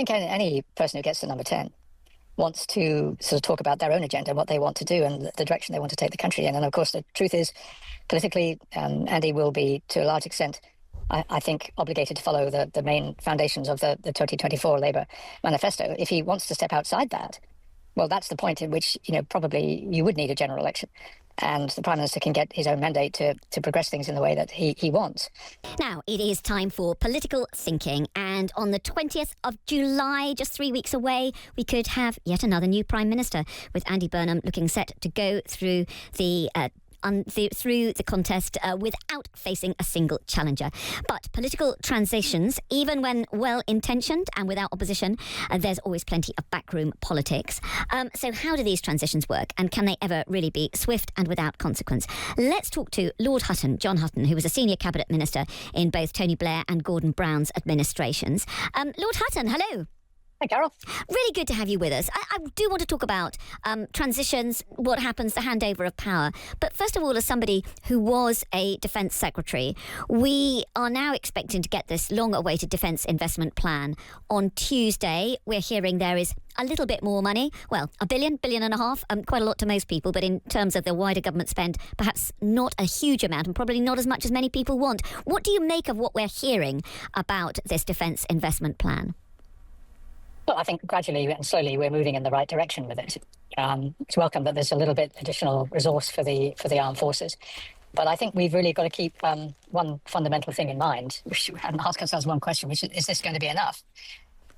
think any person who gets to number 10 wants to sort of talk about their own agenda, what they want to do and the direction they want to take the country in. And of course, the truth is, politically, Andy will be, to a large extent, I think, obligated to follow the main foundations of the 2024 Labour Manifesto. If he wants to step outside that, well, that's the point in which, probably you would need a general election. And the Prime Minister can get his own mandate to progress things in the way that he wants. Now, it is time for political thinking. And on the 20th of July, just 3 weeks away, we could have yet another new Prime Minister, with Andy Burnham looking set to go through the contest without facing a single challenger. But political transitions, even when well-intentioned and without opposition, there's always plenty of backroom politics. So how do these transitions work, and can they ever really be swift and without consequence? Let's talk to Lord Hutton, John Hutton, who was a senior cabinet minister in both Tony Blair and Gordon Brown's administrations. Lord Hutton, hello. Hi, Carole. Really good to have you with us. I do want to talk about transitions, what happens, the handover of power. But first of all, as somebody who was a Defence Secretary, we are now expecting to get this long-awaited Defence Investment Plan on Tuesday. We're hearing there is a little bit more money. Well, $1 billion, $1.5 billion, quite a lot to most people, but in terms of the wider government spend, perhaps not a huge amount and probably not as much as many people want. What do you make of what we're hearing about this Defence Investment Plan? Well, I think gradually and slowly we're moving in the right direction with it. It's welcome that there's a little bit additional resource for the armed forces. But I think we've really got to keep one fundamental thing in mind, and ask ourselves one question, which is this going to be enough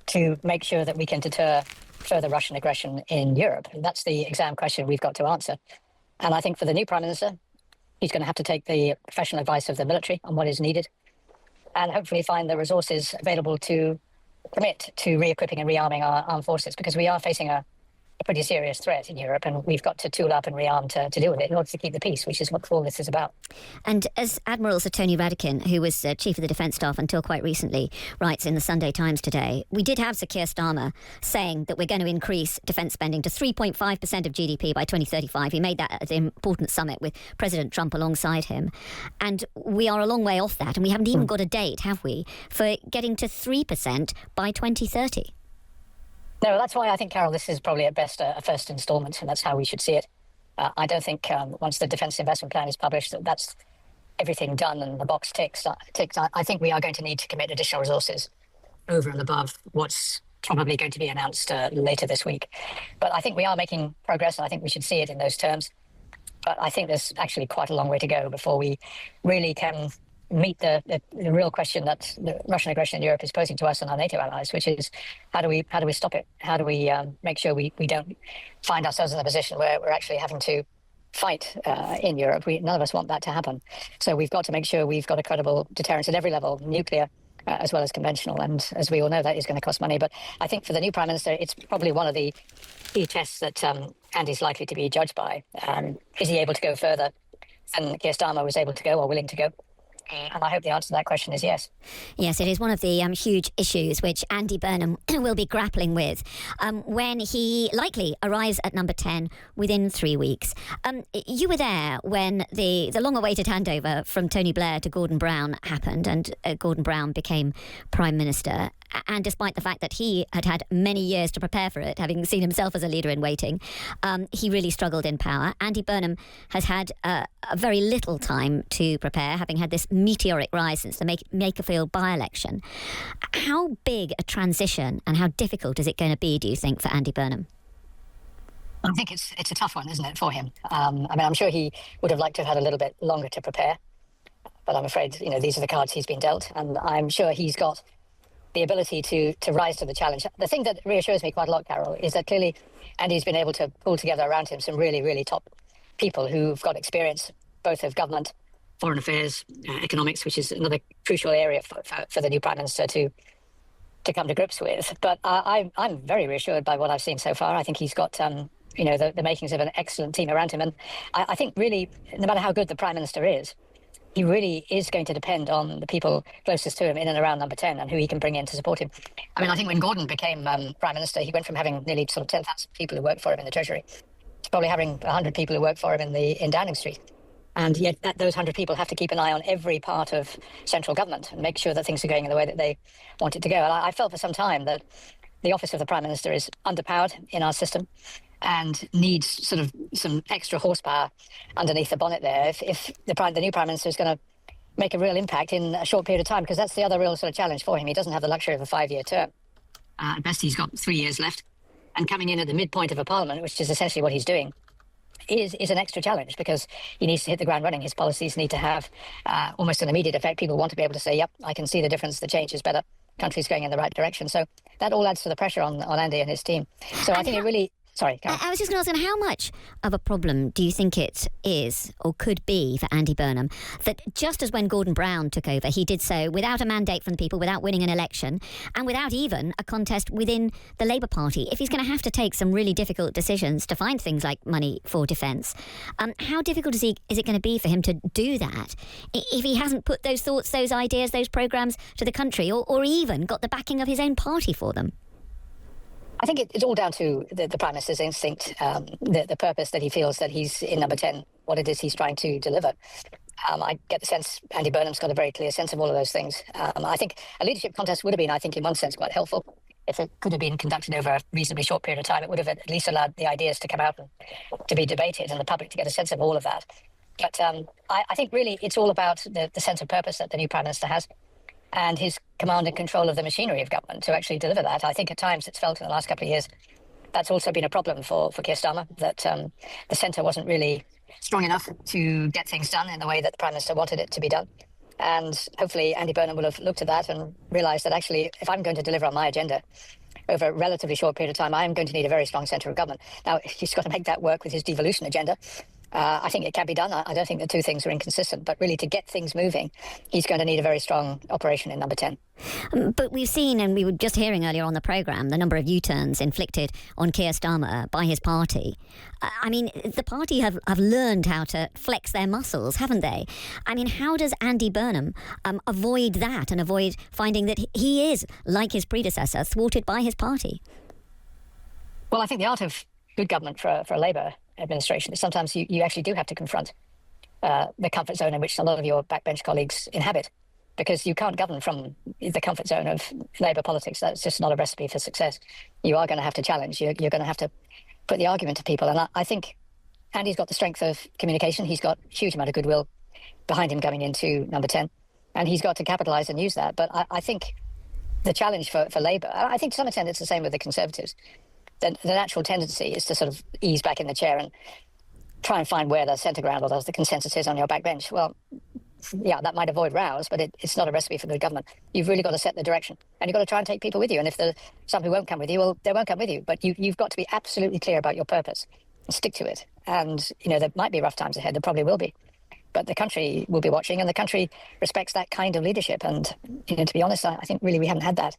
to make sure that we can deter further Russian aggression in Europe? And that's the exam question we've got to answer. And I think for the new Prime Minister, he's going to have to take the professional advice of the military on what is needed, and hopefully find the resources available to commit to re-equipping and rearming our armed forces, because we are facing a pretty serious threat in Europe, and we've got to tool up and rearm to deal with it in order to keep the peace, which is what all this is about. And as Admiral Sir Tony Radakin, who was Chief of the Defence Staff until quite recently, writes in the Sunday Times today, we did have Sir Keir Starmer saying that we're going to increase defence spending to 3.5% of GDP by 2035. He made that at an important summit with President Trump alongside him. And we are a long way off that, and we haven't even got a date, have we, for getting to 3% by 2030. No, that's why I think, Carole, this is probably at best a first instalment, and that's how we should see it. I don't think once the Defence Investment Plan is published, that's everything done and the box ticks. I think we are going to need to commit additional resources over and above what's probably going to be announced later this week. But I think we are making progress, and I think we should see it in those terms. But I think there's actually quite a long way to go before we really can meet the real question that the Russian aggression in Europe is posing to us and our NATO allies, which is how do we stop it? How do we make sure we don't find ourselves in a position where we're actually having to fight in Europe? None of us want that to happen. So we've got to make sure we've got a credible deterrence at every level, nuclear as well as conventional. And as we all know, that is going to cost money. But I think for the new Prime Minister, it's probably one of the key tests that Andy's likely to be judged by. Is he able to go further than Keir Starmer was able to go or willing to go? And I hope the answer to that question is yes. Yes, it is one of the huge issues which Andy Burnham will be grappling with when he likely arrives at number 10 within 3 weeks. You were there when the long-awaited handover from Tony Blair to Gordon Brown happened, and Gordon Brown became Prime Minister. And despite the fact that he had had many years to prepare for it, having seen himself as a leader in waiting, he really struggled in power. Andy Burnham has had a very little time to prepare, having had this meteoric rise since the Makerfield by-election. How big a transition and how difficult is it going to be, do you think, for Andy Burnham? I think it's a tough one, isn't it, for him? I'm sure he would have liked to have had a little bit longer to prepare, but I'm afraid, these are the cards he's been dealt, and I'm sure he's got the ability to rise to the challenge. The thing that reassures me quite a lot, Carole, is that clearly Andy's been able to pull together around him some really, really top people who've got experience both of government, foreign affairs, economics, which is another crucial area for the new Prime Minister to come to grips with. But I'm very reassured by what I've seen so far. I think he's got the makings of an excellent team around him. And I think really, no matter how good the Prime Minister is, he really is going to depend on the people closest to him in and around number 10 and who he can bring in to support him. I think when Gordon became Prime Minister, he went from having nearly sort of 10,000 people who worked for him in the Treasury to probably having 100 people who work for him in Downing Street. And yet those 100 people have to keep an eye on every part of central government and make sure that things are going in the way that they want it to go. And I felt for some time that the office of the Prime Minister is underpowered in our system and needs sort of some extra horsepower underneath the bonnet there if the new Prime Minister is going to make a real impact in a short period of time, because that's the other real sort of challenge for him. He doesn't have the luxury of a 5-year term. At best, he's got 3 years left. And coming in at the midpoint of a parliament, which is essentially what he's doing, is an extra challenge, because he needs to hit the ground running. His policies need to have almost an immediate effect. People want to be able to say, yep, I can see the difference, the change is better, country's going in the right direction. So that all adds to the pressure on Andy and his team. So I think it really... Sorry, Carole. I was just going to ask, how much of a problem do you think it is or could be for Andy Burnham that just as when Gordon Brown took over, he did so without a mandate from the people, without winning an election, and without even a contest within the Labour Party? If he's going to have to take some really difficult decisions to find things like money for defence, how difficult is it going to be for him to do that if he hasn't put those thoughts, those ideas, those programmes to the country, or even got the backing of his own party for them? I think it's all down to the Prime Minister's instinct, the purpose that he feels that he's in number 10, what it is he's trying to deliver. I get the sense Andy Burnham's got a very clear sense of all of those things. I think a leadership contest would have been, I think, in one sense, quite helpful. If it could have been conducted over a reasonably short period of time, it would have at least allowed the ideas to come out and to be debated and the public to get a sense of all of that. But I think really it's all about the sense of purpose that the new Prime Minister has, and his command and control of the machinery of government to actually deliver that. I think at times it's felt in the last couple of years that's also been a problem for Keir Starmer, that the centre wasn't really strong enough to get things done in the way that the Prime Minister wanted it to be done. And hopefully Andy Burnham will have looked at that and realised that actually if I'm going to deliver on my agenda over a relatively short period of time, I am going to need a very strong centre of government. Now, he's got to make that work with his devolution agenda. I think it can be done. I don't think the two things are inconsistent, but really to get things moving, he's going to need a very strong operation in number 10. But we've seen, and we were just hearing earlier on the programme, the number of U-turns inflicted on Keir Starmer by his party. I mean, the party have learned how to flex their muscles, haven't they? I mean, how does Andy Burnham avoid that and avoid finding that he is, like his predecessor, thwarted by his party? Well, I think the art of good government for a Labour administration is sometimes you actually do have to confront the comfort zone in which a lot of your backbench colleagues inhabit, because you can't govern from the comfort zone of Labour politics. That's just not a recipe for success. You are going to have to challenge. You're going to have to put the argument to people. And I think Andy's got the strength of communication. He's got a huge amount of goodwill behind him going into number 10, and he's got to capitalise and use that. But I think the challenge for Labour, I think to some extent it's the same with the Conservatives. The natural tendency is to sort of ease back in the chair and try and find where the centre ground or the consensus is on your backbench. Well, yeah, that might avoid rows, but it's not a recipe for good government. You've really got to set the direction, and you've got to try and take people with you. And if there's some who won't come with you, well, they won't come with you. But you've got to be absolutely clear about your purpose and stick to it. And, there might be rough times ahead. There probably will be. But the country will be watching, and the country respects that kind of leadership. And, to be honest, I think really we haven't had that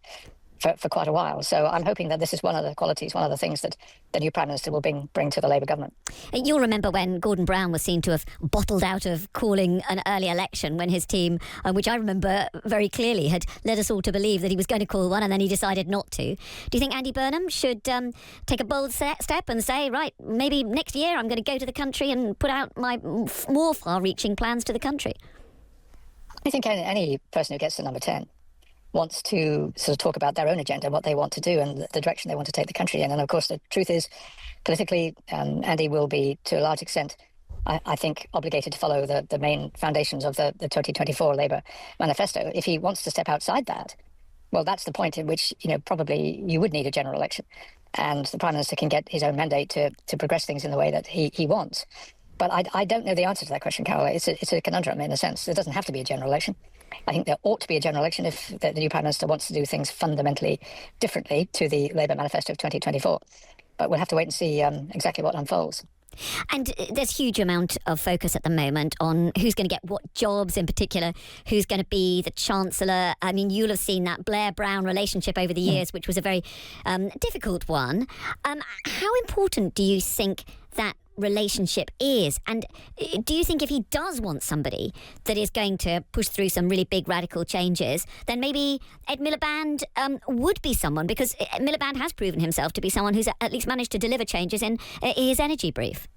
for quite a while. So I'm hoping that this is one of the qualities, one of the things that the new Prime Minister will bring to the Labour government. You'll remember when Gordon Brown was seen to have bottled out of calling an early election when his team, which I remember very clearly, had led us all to believe that he was going to call one, and then he decided not to. Do you think Andy Burnham should take a bold step and say, right, maybe next year I'm going to go to the country and put out my more far-reaching plans to the country? I think any person who gets to number 10 wants to sort of talk about their own agenda, what they want to do and the direction they want to take the country in. And of course, the truth is, politically, Andy will be, to a large extent, I think, obligated to follow the main foundations of the 2024 Labour Manifesto. If he wants to step outside that, well, that's the point in which, probably you would need a general election. And the Prime Minister can get his own mandate to progress things in the way that he wants. But I don't know the answer to that question, Carole. It's a conundrum in a sense. There doesn't have to be a general election. I think there ought to be a general election if the new Prime Minister wants to do things fundamentally differently to the Labour Manifesto of 2024. But we'll have to wait and see exactly what unfolds. And there's huge amount of focus at the moment on who's going to get what jobs in particular, who's going to be the Chancellor. I mean, you'll have seen that Blair-Brown relationship over the years, which was a very difficult one. How important do you think that relationship is? And do you think if he does want somebody that is going to push through some really big radical changes, then maybe Ed Miliband would be someone, because Miliband has proven himself to be someone who's at least managed to deliver changes in his energy brief?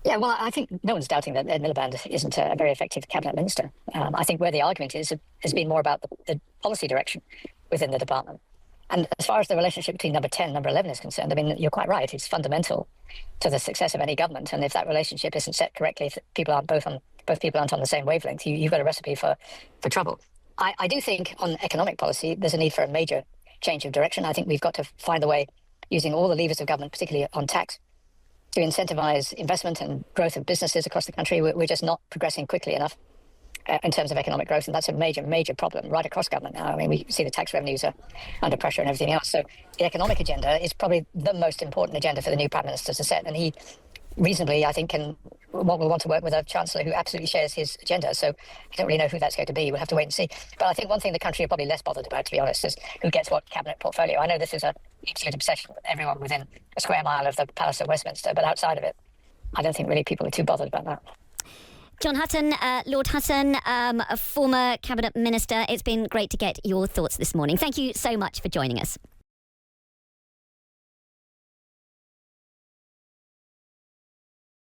Yeah, well, I think no one's doubting that Ed Miliband isn't a very effective cabinet minister. I think where the argument has been more about the policy direction within the department. And as far as the relationship between number 10 and number 11 is concerned, I mean, you're quite right. It's fundamental to the success of any government. And if that relationship isn't set correctly, if both people aren't on the same wavelength, you've got a recipe for trouble. I do think on economic policy, there's a need for a major change of direction. I think we've got to find a way, using all the levers of government, particularly on tax, to incentivize investment and growth of businesses across the country. We're just not progressing quickly enough in terms of economic growth, and that's a major problem right across government now. I mean, we see the tax revenues are under pressure and everything else. So the economic agenda is probably the most important agenda for the new Prime Minister to set, and he reasonably, I think, will want to work with a Chancellor who absolutely shares his agenda. So I don't really know who that's going to be. We'll have to wait and see. But I think one thing the country are probably less bothered about, to be honest, is who gets what cabinet portfolio. I know this is a absolute obsession with everyone within a square mile of the Palace of Westminster, but outside of it, I don't think really people are too bothered about that. John Hutton, Lord Hutton, a former cabinet minister. It's been great to get your thoughts this morning. Thank you so much for joining us.